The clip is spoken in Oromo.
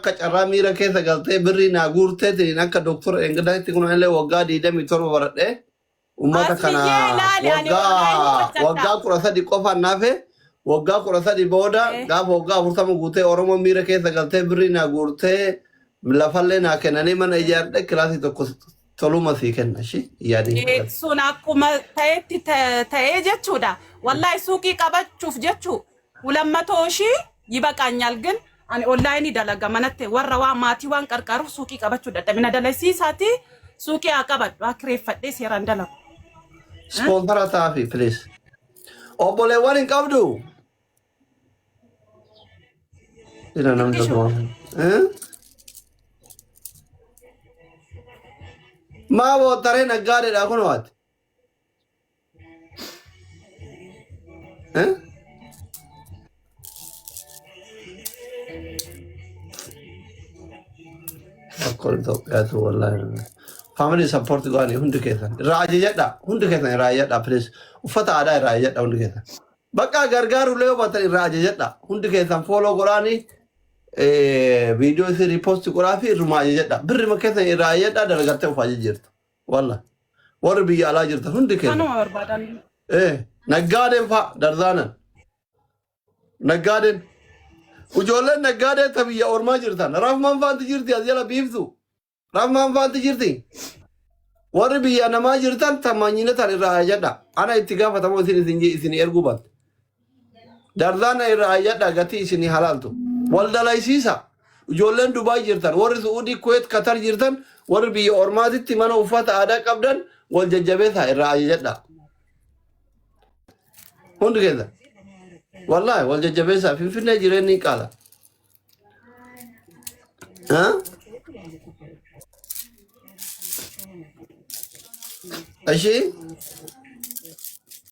akka carraa miira keessa galtee birrii naa guurteetiin akka doktora Engilaayitti kun illee waggaa 27 baradhee ummata kana waggaa 13 qofa naafe waggaa 13 booda gaafa waggaa 40 guutee Oromoo miira keessa galtee birrii naa guurtee lafallee naa kennanii mana ijaarre kilaasii tokko toluma sii kenna shi yaadin sun akkuma ta'etti ta'ee jechuudha wallahi suuqii qabachuuf jechuu 200,000 yibaqaanyal ግን ani online dalaga manatte warra waa maatii waan qarqaruuf suuqii qabachuu dadhabina dalaysiisaati suuqii qabadhu akreeffadhee seeraan dalagu sponsora taafi please obboleewwan hin qabdu ina namni tokko maa boottaree naggaadheedha kun waati akkol Itoophiyaatu wallahi family support goani hundi keessan raajiyadha hundi keessan raajiyadha please uffata aadaa raajiyadha hundi keessan bakka gargaaru lee boottan raajiyadha hundi keessan follow goraani video si repost qoraafi rumaajiyadha birri makkeessan raajiyadha dalagattee ufaaji jirtu wallahi warri biyya alaa jirta hundi keessan kanuma barbaadan naggaadeen fa darzaanan naggaadeen ujoolleen naggaadeen ta biyya ormaa jirtan rafman faanti jirti as jala biiftu rafman faanti jirti warri biyya namaa jirtan tamanyina tan irraa ayadha ana itti gaafatamoo isin ergu bat darzaana irraa ayadha gati isin halaltu wal dalaysiisa ijoolleen Dubaay jirtan warri Suudii Kuwait Qatar jirtan warri biyya ormaatitti mana uffata aadaa qabdan wal jajjabeessa irraa ayadha hundi keessa wallahi wal jajjabeessa finfinnee jireenyi qaala أشي